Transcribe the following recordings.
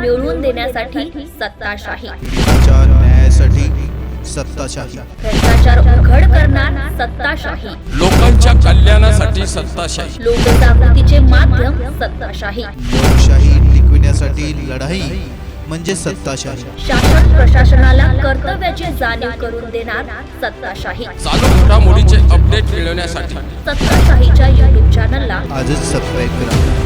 मिळवून देण्यासाठी सत्ताशाही, न्यायासाठी सत्ताशाही, भ्रष्टाचार उघड करणार सत्ताशाही, लोकांच्या कल्याणासाठी सत्ताशाही, लोकजागृतीचे माध्यम सत्ताशाही, लोकशाही टिकविण्यासाठी लढाई म्हणजे सत्ताशाही, शासन प्रशासनाला कर्तव्याची जाणीव करून देणार सत्ताशाही, चालू घडामोडीचे अपडेट मिळवण्यासाठी सत्ताशाहीच्या YouTube चॅनलला आजच सबस्क्राईब करा.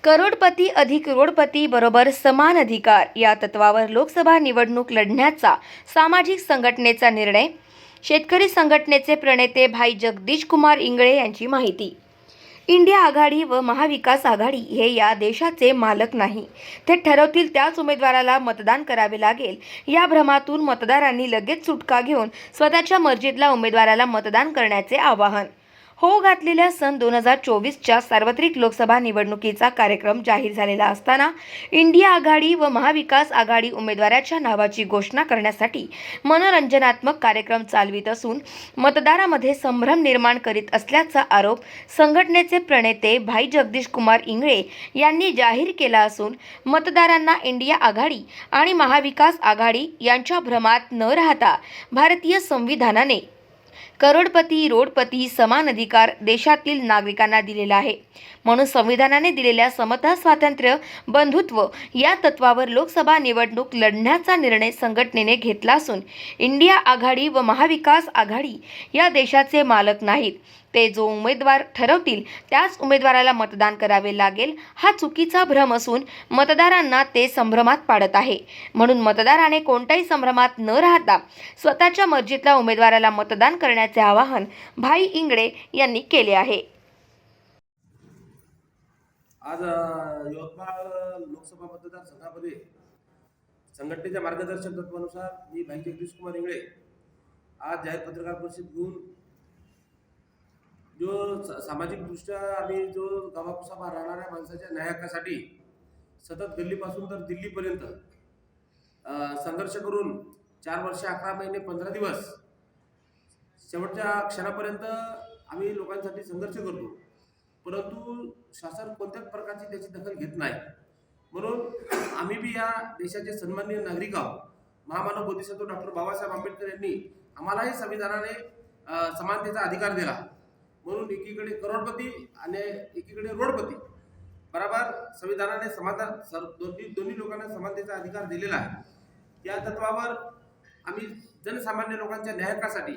करोडपती अधिक रोडपती बरोबर समान अधिकार या तत्वावर लोकसभा निवडणूक लढण्याचा सामाजिक संघटनेचा निर्णय. शेतकरी संघटनेचे प्रणेते भाई जगदीश कुमार इंगळे यांची माहिती. इंडिया आघाडी व महाविकास आघाडी हे या देशाचे मालक नाही. ते ठरवतील त्याच उमेदवाराला मतदान करावे लागेल या भ्रमातून मतदारांनी लगेच सुटका घेऊन स्वतःच्या मर्जीतल्या उमेदवाराला मतदान करण्याचे आवाहन. हो घातलेल्या सन 2024च्या सार्वत्रिक लोकसभा निवडणुकीचा कार्यक्रम जाहीर झालेला असताना इंडिया आघाडी व महाविकास आघाडी उमेदवाराच्या नावाची घोषणा करण्यासाठी मनोरंजनात्मक कार्यक्रम चालवित असून मतदारामध्ये संभ्रम निर्माण करीत असल्याचा आरोप संघटनेचे प्रणेते भाई जगदीश कुमार इंगळे यांनी जाहीर केला असून मतदारांना इंडिया आघाडी आणि महाविकास आघाडी यांच्या भ्रमात न राहता भारतीय संविधानाने करोडपती रोडपती समान अधिकार देशातील नागरिकांना दिलेला आहे. म्हणून संविधानाने दिलेल्या समता, स्वातंत्र्य, बंधुत्व या तत्वावर लोकसभा निवडणूक लढण्याचा निर्णय संघटनेने घेतला असून इंडिया आघाडी व महाविकास आघाडी या देशाचे मालक नाहीत. ते जो उमेदवार ठरवतील त्याच उमेदवाराला मतदान करावे लागेल हा चुकीचा भ्रम असून मतदारांना ते संभ्रमात पाडत आहे. म्हणून मतदाराने कोणत्याही संभ्रमात न राहता स्वतःच्या मर्जीतल्या उमेदवाराला मतदान करण्याचे आवाहन भाई इंगळे यांनी केले आहे. आज यवतमाळ लोकसभा मतदारसंघामध्ये संघटनेच्या मार्गदर्शक तत्वानुसार मी भाई जगदीश कुमार इंगळे आज जाहीर पत्रकार परिषद घेऊन जो सामाजिकदृष्ट्या आम्ही जो गावाकुसाबाहेर राहणाऱ्या माणसाच्या न्याय हक्कासाठी सतत दिल्लीपासून तर दिल्लीपर्यंत संघर्ष करून 4 वर्ष 11 महिने 15 दिवस शेवटच्या क्षणापर्यंत आम्ही लोकांसाठी संघर्ष करतो, परंतु शासन कोणत्याच प्रकारची त्याची दखल घेत नाही. म्हणून आम्ही बी या देशाचे सन्माननीय नागरिक आहोत. महामानव बोधिसत्व डॉक्टर बाबासाहेब आंबेडकर यांनी आम्हालाही संविधानाने समानतेचा अधिकार दिला. म्हणून एकीकडे करोडपती आणि एकीकडे रोडपती बरोबर संविधानाने दोन्ही लोकांना समानतेचा अधिकार दिलेला आहे. या तत्वावर आम्ही जनसामान्य लोकांच्या न्याय हक्कासाठी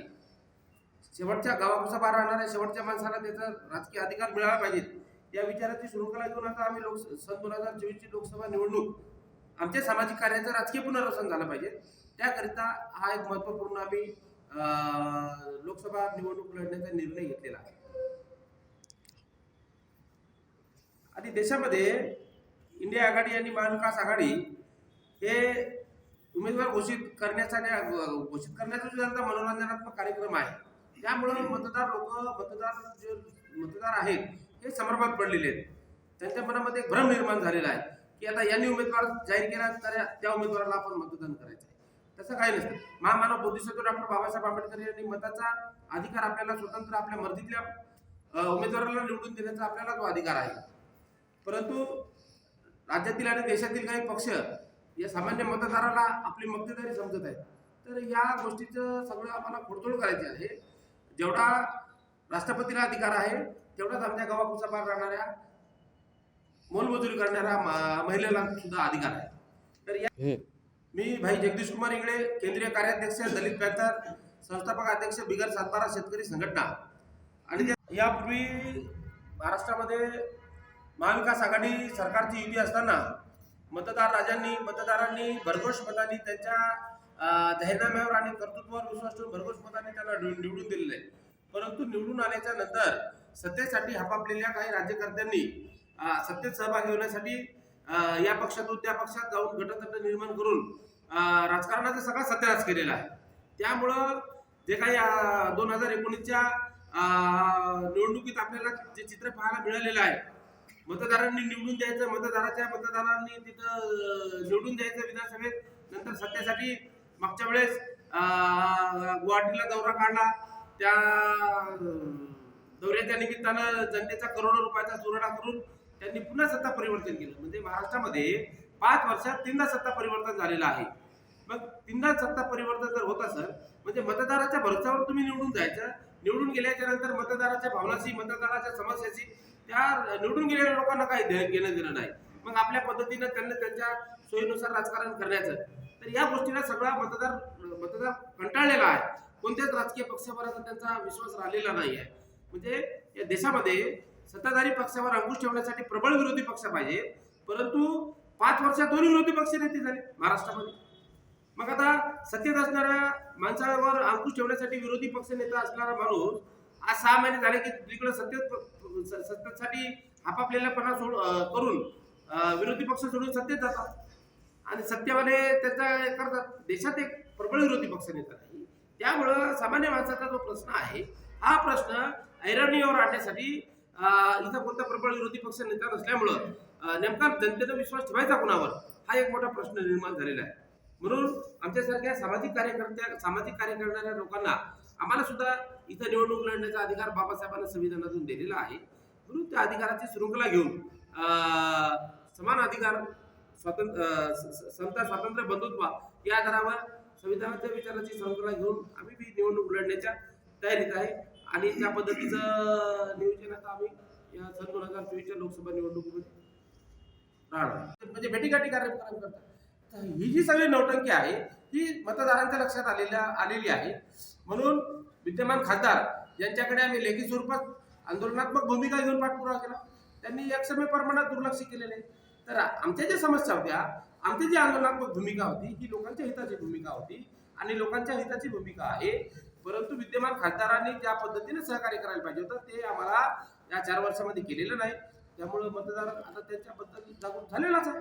शेवटच्या गावाकुसाबाहेर राहणाऱ्या शेवटच्या माणसाला त्याचा राजकीय अधिकार मिळाला पाहिजे या विचाराची शृंखला घेऊन आता आम्ही सन 2024ची लोकसभा निवडणूक आमच्या सामाजिक कार्याचं राजकीय पुनर्वसन झालं पाहिजे. त्याकरिता हा एक महत्त्वपूर्ण आम्ही लोकसभा निवडणूक लढण्याचा निर्णय घेतलेला आहे. आणि देशामध्ये इंडिया आघाडी आणि महाविकास आघाडी हे उमेदवार घोषित करण्याचा सुद्धा मनोरंजनात्मक कार्यक्रम आहे. त्यामुळे मतदार आहेत हे संभ्रमात पडलेले आहेत. त्यांच्या मनामध्ये एक भ्रम निर्माण झालेला आहे की आता यांनी उमेदवार जाहीर केला तर त्या उमेदवाराला आपण मतदान करायचं आहे. तसं काही नसतं. महामानव बोधिसत्व डॉक्टर बाबासाहेब आंबेडकर यांनी मताचा अधिकार आपल्याला स्वतंत्र आपल्या मर्जीतल्या उमेदवाराला निवडून देण्याचा आपल्याला तो अधिकार आहे. परंतु राज्यातील आणि देशातील काही पक्ष या सामान्य मतदाराला आपली मक्तेदारी समजत आहेत. तर या गोष्टीचं सगळं आम्हाला खोडतोड करायचे आहे. जेवढा राष्ट्रपतीला अधिकार आहे तेवढाच आमच्या गावाकुसाबाहेर राहणाऱ्या मोलमजुरी करणाऱ्या महिलेला सुद्धा अधिकार आहे. तर मी भाई जगदीश कुमार इंगळे, केंद्रीय कार्याध्यक्ष दलित पॅंथर, संस्थापक अध्यक्ष बिगर सातबारा शेतकरी संघटना. आणि यापूर्वी महाराष्ट्रामध्ये महाविकास आघाडी सरकारची युती असताना मतदारांनी भरघोस मतांनी त्यांच्या जाहीरनाम्यावर आणि कर्तृत्वावर विश्वास ठेवून भरघोस मतांनी त्यांना निवडून दिलेले आहे. परंतु निवडून आल्याच्या नंतर सत्तेसाठी हपापलेल्या काही राज्यकर्त्यांनी सत्तेत सहभागी होण्यासाठी या पक्षातून त्या पक्षात जाऊन गटतट निर्माण करून राजकारणाचा सगळा सत्यानाश केलेला आहे. त्यामुळं जे काही 2019च्या निवडणुकीत आपल्याला जे चित्र पाहायला मिळालेलं आहे, मतदारांनी निवडून द्यायचं, मतदारांनी तिथं निवडून द्यायचं विधानसभेत, नंतर सत्तेसाठी मागच्या वेळेस गुवाहाटीला दौरा काढला, त्या दौऱ्याच्या निमित्तानं जनतेचा करोडो रुपयाचा चुराडा करून त्यांनी पुन्हा सत्ता परिवर्तन केलं. म्हणजे महाराष्ट्रामध्ये 5 वर्षात 3दा सत्ता परिवर्तन झालेलं आहे. मग 3दा सत्ता परिवर्तन जर होत असेल म्हणजे मतदाराच्या भरोश्यावर तुम्ही निवडून जायचं. निवडून गेल्याच्या नंतर मतदाराच्या भावनाशी, मतदाराच्या समस्याशी त्या निवडून गेलेल्या लोकांना काही घेणं देणं नाही. मग आपल्या पद्धतीनं त्यांना त्यांच्या सोयीनुसार राजकारण करण्याचं. तर या गोष्टीला सगळा मतदार कंटाळलेला आहे. कोणत्याच राजकीय पक्षावर आता त्यांचा विश्वास राहिलेला नाही आहे. म्हणजे या देशामध्ये सत्ताधारी पक्षावर अंकुश ठेवण्यासाठी प्रबळ विरोधी पक्ष पाहिजे, परंतु 5 वर्षात 2 विरोधी पक्ष नेते झाले महाराष्ट्रामध्ये. मग आता सत्तेत असणाऱ्या माणसावर अंकुश ठेवण्यासाठी विरोधी पक्ष नेता असणारा माणूस आज 6 महिने झाले की दुसरीकडे सत्तेसाठी आपापलेलापणा करून विरोधी पक्ष सोडून सत्तेत जातात आणि सत्तेवाले त्याचा करतात. देशात एक प्रबळ विरोधी पक्ष नेता नाही. त्यामुळं सामान्य माणसाचा जो प्रश्न आहे हा प्रश्न ऐरणीवर आणण्यासाठी इथं कोणता प्रबळ विरोधी पक्ष नेता नसल्यामुळं नेमका जनतेचा विश्वास ठेवायचा कोणावर हा एक मोठा प्रश्न निर्माण झालेला आहे. म्हणून आमच्यासारख्या सामाजिक कार्य करणाऱ्या लोकांना आम्हाला सुद्धा इथं निवडणूक लढण्याचा अधिकार बाबासाहेबांना संविधानातून दिलेला आहे. म्हणून त्या अधिकाराची शृंखला घेऊन समान अधिकार, समता, स्वातंत्र्य, बंधुत्व या आधारावर संविधानाच्या विचाराची शृंखला घेऊन आम्ही बी निवडणूक लढण्याच्या तयारीत आहे. आणि त्या पद्धतीचं नियोजन आता आम्ही या सन 2024च्या लोकसभा निवडणुकीमध्ये राहणार. म्हणजे भेटीगाठी कार्यक्रम करतात. ही जी सगळी नौटंकी आहे ही मतदारांच्या लक्षात आलेली आहे. म्हणून विद्यमान खासदार यांच्याकडे आम्ही लेखी स्वरूपात आंदोलनात्मक भूमिका घेऊन पाठपुरावा केला. त्यांनी एकसमय प्रमाणात दुर्लक्ष केलेले. तर आमच्या ज्या समस्या होत्या, आमची जी आंदोलनात्मक भूमिका होती ही लोकांच्या हिताची भूमिका होती आणि लोकांच्या हिताची भूमिका आहे. परंतु विद्यमान खासदारांनी ज्या पद्धतीने सहकार्य करायला पाहिजे होतं ते आम्हाला या 4 वर्षामध्ये केलेलं नाही. त्यामुळे मतदार आता त्यांच्याबद्दल जागरूक झालेलाच आहे.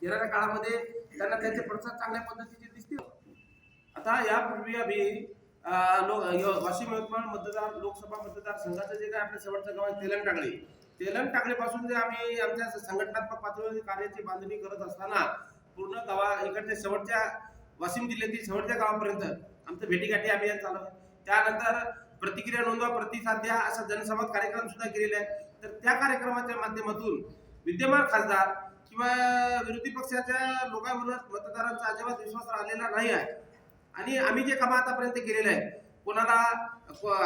येणाऱ्या काळामध्ये त्यांना त्यांचे प्रतिसाद चांगल्या पद्धतीचे दिसतील. आता यापूर्वी आम्ही वाशिम यवतमाळ लोकसभा मतदारसंघाचं जे काय आपल्या शेवटचं गाव आहे तेलंग टाकळीपासून जे आम्ही आमच्या संघटनात्मक पातळीवर कार्याची बांधणी करत असताना पूर्ण इकडच्या शेवटच्या वाशिम जिल्ह्यातील शेवटच्या गावापर्यंत आमचं भेटीगाठी अभियान चालू आहे. त्यानंतर प्रतिक्रिया नोंदवा, प्रतिसाद द्या असा जनसंवाद कार्यक्रम सुद्धा केलेला आहे. तर त्या कार्यक्रमाच्या माध्यमातून विद्यमान खासदार किंवा विरोधी पक्षाच्या लोकांवर मतदारांचा अजिबात विश्वास राहिलेला नाही आहे. आणि आम्ही जे कामं आतापर्यंत केलेले आहेत, कोणाला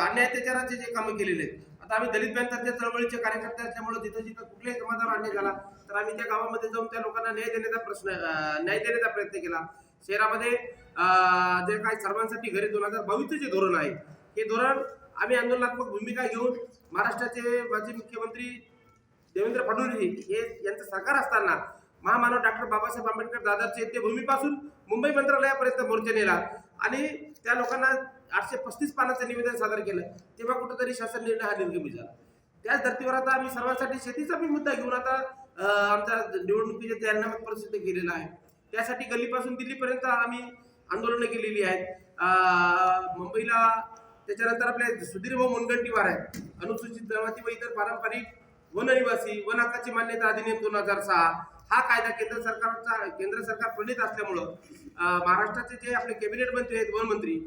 अन्याय अत्याचाराचे जे कामं केलेले आहेत, आता आम्ही दलित बँकाच्या चळवळीचे कार्यकर्ते असल्यामुळे जिथं जिथं कुठल्याही समाजावर अन्याय झाला तर आम्ही त्या गावामध्ये जाऊन त्या लोकांना न्याय देण्याचा प्रयत्न केला. शहरामध्ये जे काही सर्वांसाठी घरे 2022 जे धोरण आहे हे धोरण आम्ही आंदोलनात्मक भूमिका घेऊन महाराष्ट्राचे माजी मुख्यमंत्री देवेंद्र फडणवीस हे यांचं सरकार असताना महामानव डॉक्टर बाबासाहेब आंबेडकर दादरचे ते भूमीपासून मुंबई मंत्रालयापर्यंत मोर्चा नेला आणि त्या लोकांना 835 पानाचं निवेदन सादर केलं. तेव्हा कुठेतरी शासन निर्णय हा निर्गमित झाला. त्याच धर्तीवर आता आम्ही सर्वांसाठी शेतीचा बी मुद्दा घेऊन आता आमच्या निवडणुकीच्या जाहीरनाम्यात प्रसिद्ध केलेला आहे. त्यासाठी गल्लीपासून दिल्लीपर्यंत आम्ही आंदोलनं केलेली आहेत. मुंबईला त्याच्यानंतर आपले सुधीरभाऊ मुनगंटीवार आहेत, अनुसूचित जमाती व इतर पारंपरिक वननिवासी वन हक्काची मान्यता अधिनियम 2006 हा कायदा केंद्र सरकार प्रणीत असल्यामुळं महाराष्ट्राचे जे आपले कॅबिनेट मंत्री आहेत, वन मंत्री,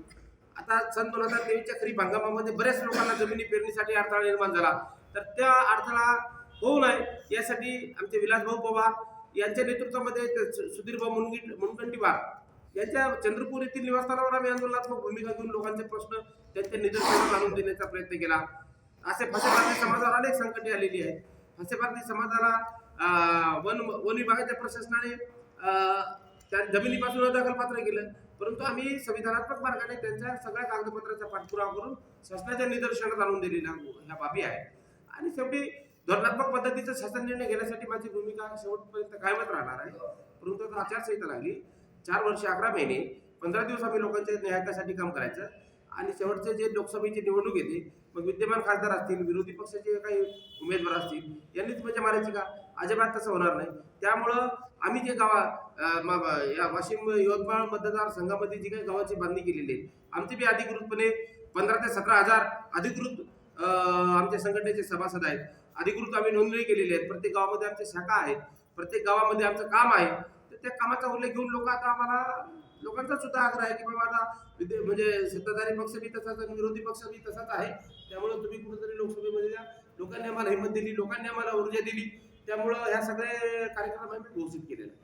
आता सन 2023च्या खरीप हंगामामध्ये बऱ्याच लोकांना जमिनी पेरणीसाठी अडथळा निर्माण झाला. तर त्या अडथळा होऊ नये यासाठी आमचे विलासभाऊ पवार यांच्या नेतृत्वामध्ये सुधीरभाऊ मुनगंटीवार यांच्या चंद्रपूर येथील निवासस्थानावर आम्ही आंदोलनात्मक भूमिका घेऊन लोकांचे प्रश्न त्यांच्या निदर्शनास आणून देण्याचा प्रयत्न केला. असे फसेपारधी समाजाला अनेक संकटे आलेली आहेत. फसेपारधी समाजाला वन विभागाच्या प्रशासनाने त्या जमिनीपासून अदखलपात्र केलं. परंतु आम्ही संविधानात्मक मार्गाने त्यांच्या सगळ्या कागदपत्राचा पाठपुरावा करून शासनाच्या निदर्शनात आणून दिलेल्या ह्या बाबी आहेत. आणि शेवटी धोरणात्मक पद्धतीचा शासन निर्णय घेण्यासाठी माझी भूमिका शेवटपर्यंत कायमच राहणार आहे. परंतु आता आचारसंहिता लागली, 4 वर्ष 11 महिने 15 दिवस आम्ही लोकांच्या न्यायासाठी काम करायचं. आणि शेवटचे जे लोकसभेची निवडणूक येते, मग विद्यमान खासदार असतील, विरोधी पक्षाचे काही उमेदवार असतील, यांनीच मजा मारायची का? अजिबात तसं होणार नाही. त्यामुळं आम्ही जे या वाशिम यवतमाळ मतदारसंघामध्ये जी काही गावाची बांधणी केलेली आहे, आमची बी अधिकृतपणे 15 ते 17 हजार अधिकृत आमच्या संघटनेचे सभासद आहेत. अधिकृत आम्ही नोंदणी केलेली आहेत. प्रत्येक गावामध्ये आमच्या शाखा आहेत, प्रत्येक गावामध्ये आमचं काम आहे. त्या कामाचा उल्लेख घेऊन लोक आता आम्हाला लोकांचा सुद्धा आग्रह आहे की बाबा आता म्हणजे सत्ताधारी पक्ष बी तसाच आणि विरोधी पक्ष बी तसाच आहे, त्यामुळे तुम्ही कुठेतरी लोकसभेमध्ये द्या. लोकांनी आम्हाला हिंमत दिली, लोकांनी आम्हाला ऊर्जा दिली, त्यामुळं ह्या सगळे कार्यक्रम आम्ही घोषित केलेले आहेत.